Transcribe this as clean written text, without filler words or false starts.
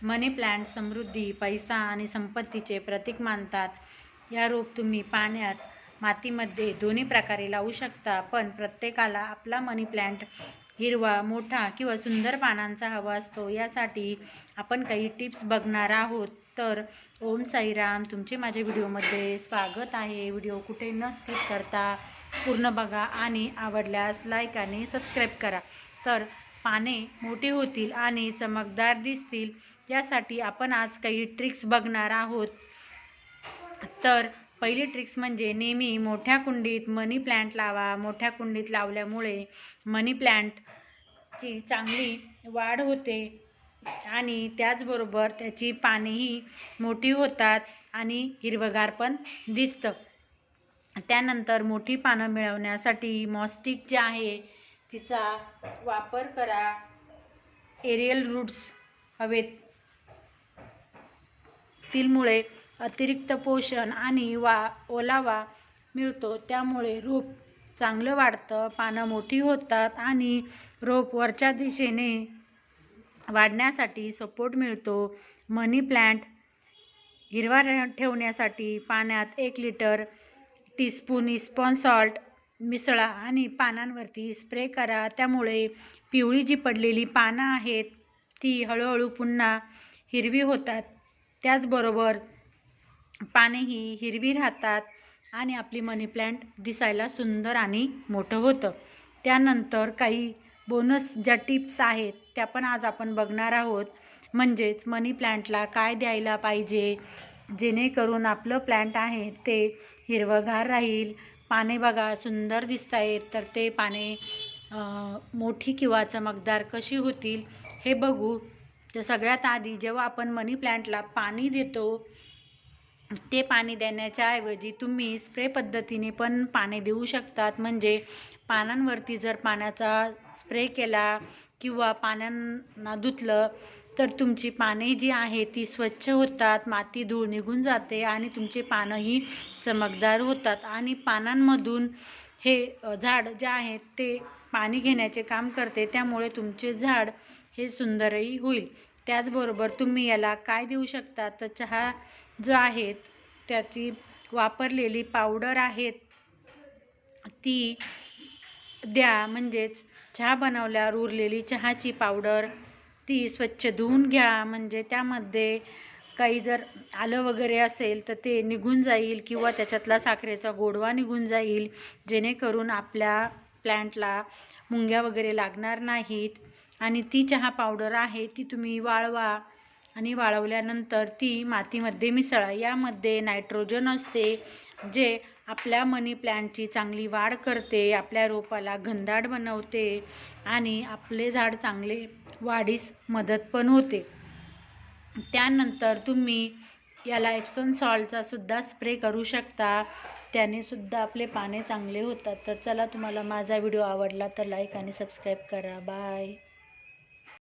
मनी plant समृद्धी, पैसा आणि संपत्तीचे प्रतीक मानतात. या रोप तुम्ही पाण्यात, मातीमध्ये दोन्ही प्रकारे लावू शकता. पण प्रत्येकाला आपला मनी प्लांट हिरवा, मोठा किंवा सुंदर पानांचा हवा असतो. यासाठी आपण काही टिप्स बघणार आहोत. तर ओम साईराम, तुमचे माझ्या व्हिडिओमध्ये स्वागत आहे. व्हिडिओ कुठे न स्किप करता पूर्ण बघा आणि आवडल्यास लाईक आणि सबस्क्राईब करा. तर पाने मोठी होतील आणि चमकदार दिसतील यासाठी आपण आज काही ट्रिक्स बघणार आहोत. तर पहिली ट्रिक्स म्हणजे नेहमी मोठ्या कुंडीत मनी प्लांट लावा. मोठ्या कुंडीत लावल्यामुळे मनी प्लांटची चांगली वाढ होते आणि त्याचबरोबर त्याची पानेही मोठी होतात आणि हिरवगार पण दिसतं. त्यानंतर मोठी पानं मिळवण्यासाठी मॉस्टिक जे आहे तिचा वापर करा. एरियल रूट्स हवेतीलमुळे अतिरिक्त पोषण आणि ओलावा मिळतो. त्यामुळे रोप चांगलं वाढतं, पानं मोठी होतात आणि रोप वरच्या दिशेने वाढण्यासाठी सपोर्ट मिळतो. मनी प्लांट हिरवा ठेवण्यासाठी पाण्यात 1 लिटर टीस्पून इस्पॉन सॉल्ट मिसळा आणि पानांवरती स्प्रे करा. त्यामुळे पिवळी जी पडलेली पानं आहेत ती हळूहळू पुन्हा हिरवी होतात. त्याचबरोबर पानेही हिरवी राहतात आणि आपली मनी प्लांट दिसायला सुंदर आणि मोठं होतं. त्यानंतर काही बोनस ज्या टिप्स आहेत त्या पण आज आपण बघणार आहोत. म्हणजेच मनी प्लांटला काय द्यायला पाहिजे जेणेकरून आपलं प्लांट आहे ते हिरवंगार राहील. पाने बघा सुंदर दिसत आहेत, तर ते पाने मोठी किंवा चमकदार कशी होतील हे बघू. तर सगळ्यात आधी जेव्हा आपण मनी प्लांटला पाणी देतो ते पाणी देण्याच्या ऐवजी तुम्ही स्प्रे पद्धतीने पण पाणी देऊ शकतात. म्हणजे पानांवरती जर पाण्याचा स्प्रे केला किंवा पाण्यांना धुतलं तर तुमची पाने जी आहे ती स्वच्छ होतात, माती धूळ निघून जाते आणि तुमचे पानंही चमकदार होतात आणि पानांमधून हे झाड जे आहे ते पाणी घेण्याचे काम करते. त्यामुळे तुमचे झाड हे सुंदरही होईल. त्याचबरोबर तुम्ही याला काय देऊ शकता तर चहा जो आहे त्याची वापरलेली पावडर आहे ती द्या. म्हणजेच चहा बनवल्यावर उरलेली चहाची पावडर ती स्वच्छ धुवून घ्या. म्हणजे त्यामध्ये काही जर आलं वगैरे असेल तर ते निघून जाईल किंवा त्याच्यातला साखरेचा गोडवा निघून जाईल, जेणेकरून आपल्या प्लॅन्टला मुंग्या वगैरे लागणार नाहीत. आणि ती चहा पावडर आहे ती तुम्ही वाळवा आणि वाळवल्यानंतर ती मातीमध्ये मिसळा. यामध्ये नायट्रोजन असते जे आपल्या मनी प्लांटची चांगली वाढ करते, आपल्या रोपाला घनदाट बनवते आणि आपले झाड चांगले वाढीस मदत पण होते. त्यानंतर तुम्ही याला एप्सॉन सॉल्टचा सुद्धा स्प्रे करू शकता, त्याने सुद्धा आपले पाने चांगले होतात. तर चला, तुम्हाला माझा व्हिडिओ आवडला तर लाईक आणि सबस्क्राईब करा. बाय.